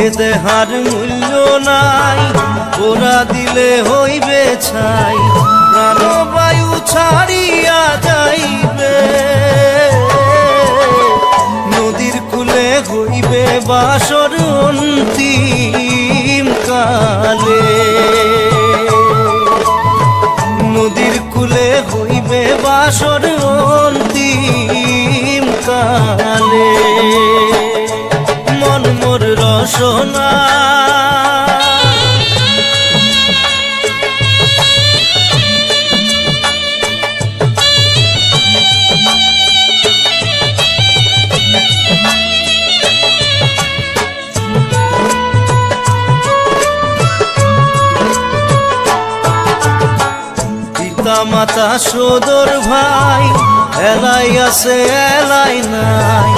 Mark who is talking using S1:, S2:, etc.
S1: এ দেহার মূল্য নাই, ওরা দিলে হইবে ছাই, প্রাণবায়ু ছাড়িয়া যাইবে। নদীর কূলে হইবে বাসর অন্তিম কালে, নদীর কূলে হইবে বাসর অন্তিম কালে। মন মোর রসনা পিতা মাতা সদর ভাই, এলাই আছে এলাই নাই,